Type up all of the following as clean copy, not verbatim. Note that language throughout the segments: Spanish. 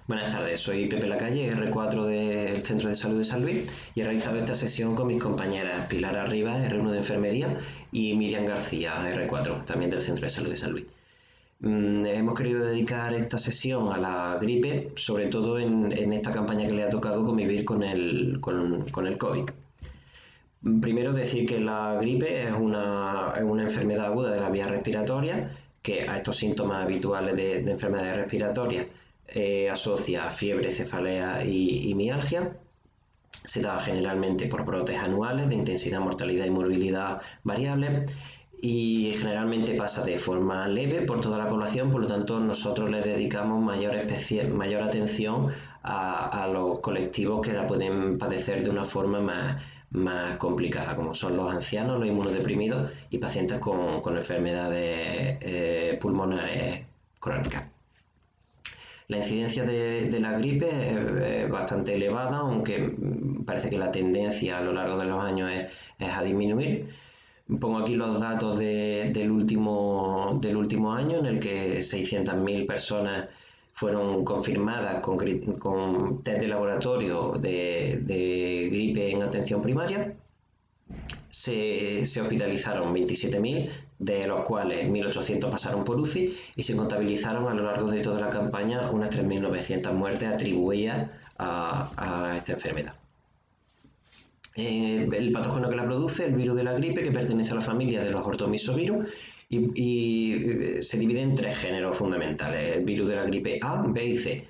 Buenas tardes, soy Pepe Lacalle, R4 del Centro de Salud de San Luis, y he realizado esta sesión con mis compañeras Pilar Arribas, R1 de Enfermería, y Miriam García, R4, también del Centro de Salud de San Luis. Hemos querido dedicar esta sesión a la gripe, sobre todo en esta campaña que le ha tocado convivir con el COVID. Primero decir que la gripe es una enfermedad aguda de la vía respiratoria que a estos síntomas habituales de enfermedades respiratorias asocia fiebre, cefalea y mialgia. Se da generalmente por brotes anuales de intensidad, mortalidad y morbilidad variables y generalmente pasa de forma leve por toda la población, por lo tanto nosotros le dedicamos mayor atención a los colectivos que la pueden padecer de una forma más complicada, como son los ancianos, los inmunodeprimidos y pacientes con enfermedades pulmonares crónicas. La incidencia de la gripe es bastante elevada, aunque parece que la tendencia a lo largo de los años es a disminuir. Pongo aquí los datos del último año, en el que 600.000 personas fueron confirmadas con test de laboratorio de gripe en atención primaria. Se hospitalizaron 27.000, de los cuales 1.800 pasaron por UCI y se contabilizaron a lo largo de toda la campaña unas 3.900 muertes atribuidas a esta enfermedad. El patógeno que la produce, el virus de la gripe, que pertenece a la familia de los ortomisovirus y se divide en tres géneros fundamentales: el virus de la gripe A, B y C.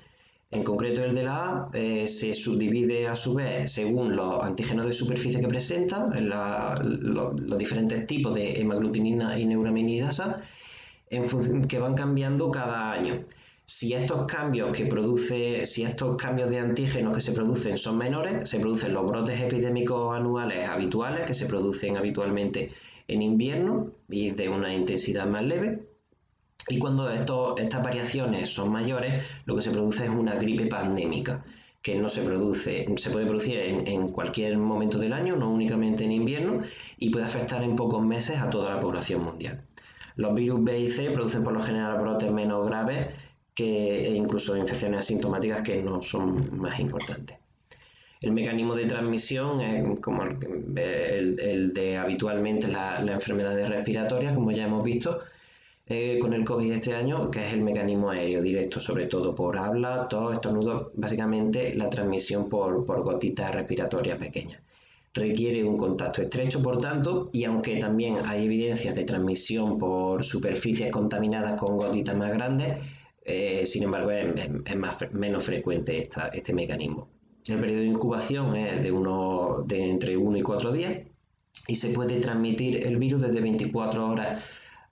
En concreto, el de la A se subdivide a su vez según los antígenos de superficie que presenta, los diferentes tipos de hemaglutinina y neuraminidasa, que van cambiando cada año. Si estos cambios de antígenos que se producen son menores, se producen los brotes epidémicos anuales habituales, que se producen habitualmente en invierno y de una intensidad más leve. Y cuando estas variaciones son mayores, lo que se produce es una gripe pandémica, que se puede producir en cualquier momento del año, no únicamente en invierno, y puede afectar en pocos meses a toda la población mundial. Los virus B y C producen por lo general brotes menos graves e incluso infecciones asintomáticas que no son más importantes. El mecanismo de transmisión es como el de habitualmente las enfermedades respiratorias, como ya hemos visto, con el COVID este año, que es el mecanismo aéreo directo, sobre todo por habla, tos, estornudos, básicamente la transmisión por gotitas respiratorias pequeñas. Requiere un contacto estrecho, por tanto, y aunque también hay evidencias de transmisión por superficies contaminadas con gotitas más grandes, sin embargo es menos frecuente este mecanismo. El periodo de incubación es de entre 1 y 4 días y se puede transmitir el virus desde 24 horas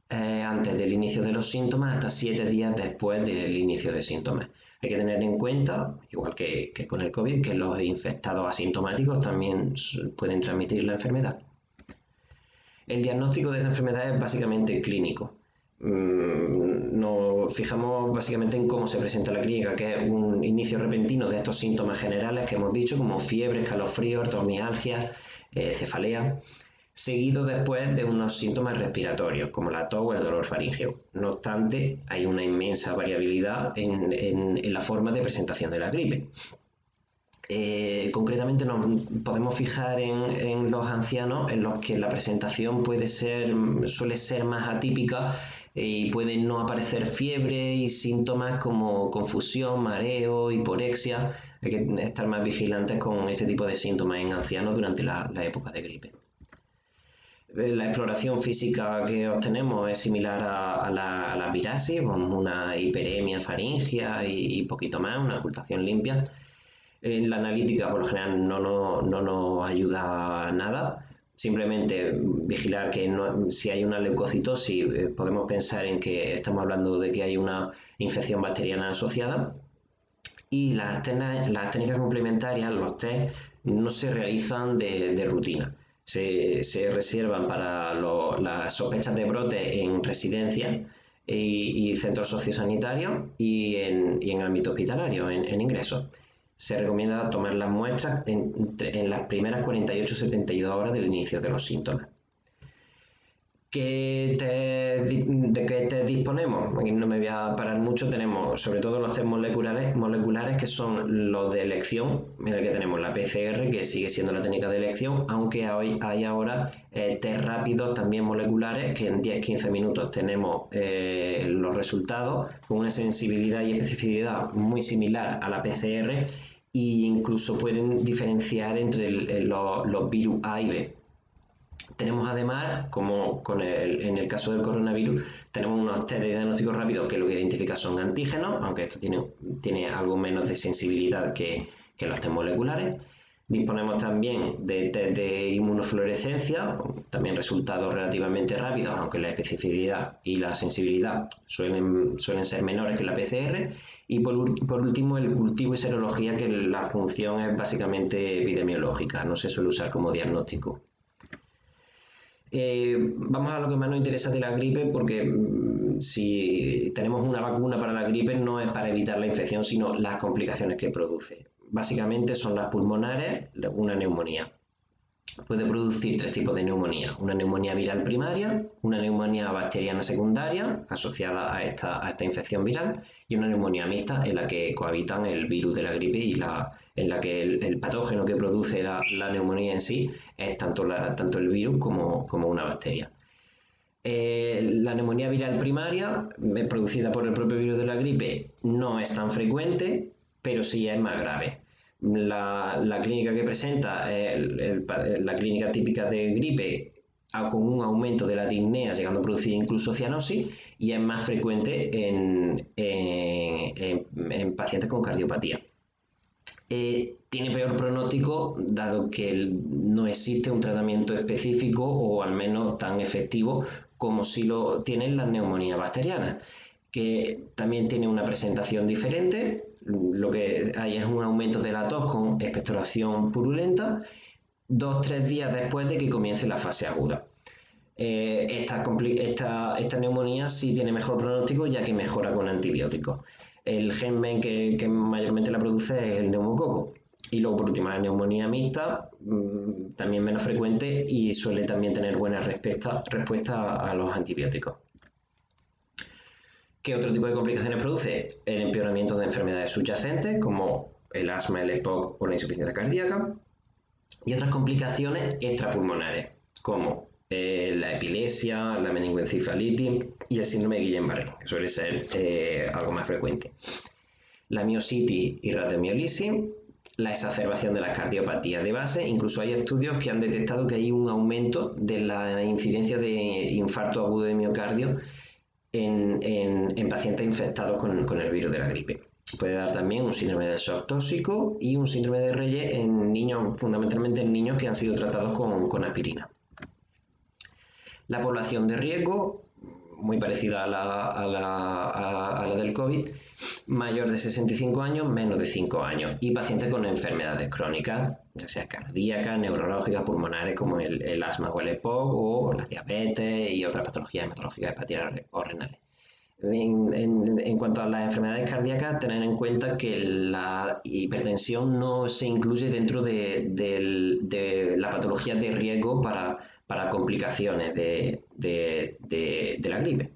antes del inicio de los síntomas hasta 7 días después del inicio de síntomas. Hay que tener en cuenta, igual que con el COVID, que los infectados asintomáticos también pueden transmitir la enfermedad. El diagnóstico de esta enfermedad es básicamente clínico. Nos fijamos básicamente en cómo se presenta la clínica, que es un inicio repentino de estos síntomas generales que hemos dicho, como fiebre, escalofrío, ortomialgia, cefalea, seguido después de unos síntomas respiratorios, como la tos o el dolor faríngeo. No obstante, hay una inmensa variabilidad en la forma de presentación de la gripe. Concretamente nos podemos fijar en los ancianos, en los que la presentación suele ser más atípica y pueden no aparecer fiebre y síntomas como confusión, mareo, hiporexia. Hay que estar más vigilantes con este tipo de síntomas en ancianos durante la época de gripe. La exploración física que obtenemos es similar a la virasis, con una hiperemia faríngea y poquito más, una ocultación limpia. La analítica por lo general no nos ayuda a nada, simplemente vigilar que si hay una leucocitosis podemos pensar en que estamos hablando de que hay una infección bacteriana asociada. Y las técnicas complementarias, los test, no se realizan de rutina. Se reservan para las sospechas de brote en residencias y centros sociosanitarios y en ámbito hospitalario, en ingresos. Se recomienda tomar las muestras en las primeras 48-72 horas del inicio de los síntomas. ¿De qué test disponemos? Aquí no me voy a parar mucho. Tenemos sobre todo los test moleculares que son los de elección, en el que tenemos la PCR, que sigue siendo la técnica de elección, aunque hoy hay ahora test rápidos también moleculares, que en 10-15 minutos tenemos los resultados con una sensibilidad y especificidad muy similar a la PCR, e incluso pueden diferenciar entre los virus A y B. Tenemos además, como en el caso del coronavirus, tenemos unos test de diagnóstico rápido que lo que identifica son antígenos, aunque esto tiene algo menos de sensibilidad que los test moleculares. Disponemos también de test de inmunofluorescencia, también resultados relativamente rápidos, aunque la especificidad y la sensibilidad suelen ser menores que la PCR. Y por último, el cultivo y serología, que la función es básicamente epidemiológica, no se suele usar como diagnóstico. Vamos a lo que más nos interesa de la gripe, porque si tenemos una vacuna para la gripe no es para evitar la infección, sino las complicaciones que produce. Básicamente son las pulmonares, una neumonía. Puede producir tres tipos de neumonía: una neumonía viral primaria, una neumonía bacteriana secundaria asociada a esta infección viral, y una neumonía mixta en la que cohabitan el virus de la gripe y en la que el patógeno que produce la neumonía en sí es tanto el virus como una bacteria. La neumonía viral primaria, producida por el propio virus de la gripe, no es tan frecuente, pero sí es más grave. La clínica que presenta la clínica típica de gripe, con un aumento de la disnea, llegando a producir incluso cianosis, y es más frecuente en pacientes con cardiopatía. Tiene peor pronóstico, dado que no existe un tratamiento específico, o al menos tan efectivo como si lo tienen las neumonías bacterianas, que también tiene una presentación diferente. Lo que hay es un aumento de la tos con expectoración purulenta 2-3 días después de que comience la fase aguda. Esta neumonía sí tiene mejor pronóstico, ya que mejora con antibióticos. El germen que mayormente la produce es el neumococo. Y luego, por último, la neumonía mixta, también menos frecuente y suele también tener buena respuesta a los antibióticos. ¿Qué otro tipo de complicaciones produce? El empeoramiento de enfermedades subyacentes, como el asma, el EPOC o la insuficiencia cardíaca, y otras complicaciones extrapulmonares, como la epilepsia, la meningoencefalitis y el síndrome de Guillain-Barré, que suele ser algo más frecuente. La miositis y radiomiolisis, la exacerbación de las cardiopatías de base. Incluso hay estudios que han detectado que hay un aumento de la incidencia de infarto agudo de miocardio en pacientes infectados con el virus de la gripe. Puede dar también un síndrome del shock tóxico y un síndrome de Reye en niños, fundamentalmente en niños que han sido tratados con aspirina. La población de riesgo, muy parecida a la del COVID, mayor de 65 años, menos de 5 años, y pacientes con enfermedades crónicas, ya sea cardíacas, neurológicas, pulmonares, como el asma o el EPOC, o la diabetes y otras patologías hematológicas hepáticas o renales. En cuanto a las enfermedades cardíacas, tener en cuenta que la hipertensión no se incluye dentro de la patología de riesgo para complicaciones de la gripe.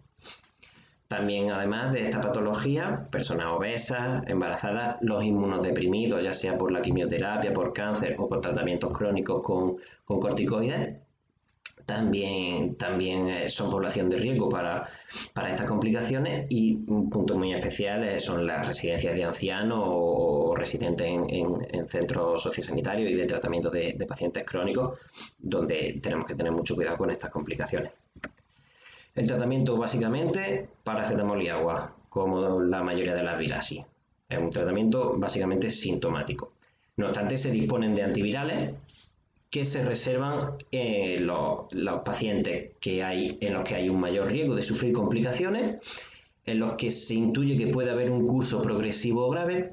También, además de esta patología, personas obesas, embarazadas, los inmunodeprimidos, ya sea por la quimioterapia, por cáncer o por tratamientos crónicos con corticoides, también son población de riesgo para estas complicaciones. Y un punto muy especial son las residencias de ancianos o residentes en centros sociosanitarios y de tratamiento de pacientes crónicos, donde tenemos que tener mucho cuidado con estas complicaciones. El tratamiento, básicamente, paracetamol y agua, como la mayoría de las virasis. Es un tratamiento básicamente sintomático. No obstante, se disponen de antivirales que se reservan los pacientes en los que hay un mayor riesgo de sufrir complicaciones, en los que se intuye que puede haber un curso progresivo o grave,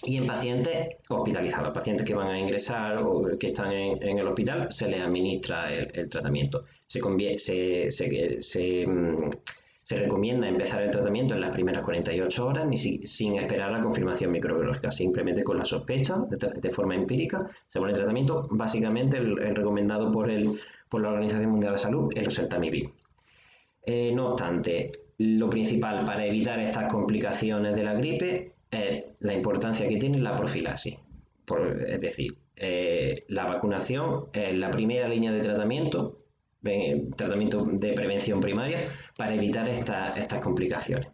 y en pacientes hospitalizados, pacientes que van a ingresar o que están en el hospital, se les administra el tratamiento. Se recomienda empezar el tratamiento en las primeras 48 horas, sin esperar la confirmación microbiológica, simplemente con la sospecha, de forma empírica, se pone el tratamiento. Básicamente el recomendado por la Organización Mundial de la Salud es el oseltamivir. No obstante, lo principal para evitar estas complicaciones de la gripe es la importancia que tiene la profilaxis. Es decir, la vacunación es la primera línea de tratamiento de prevención primaria para evitar estas complicaciones.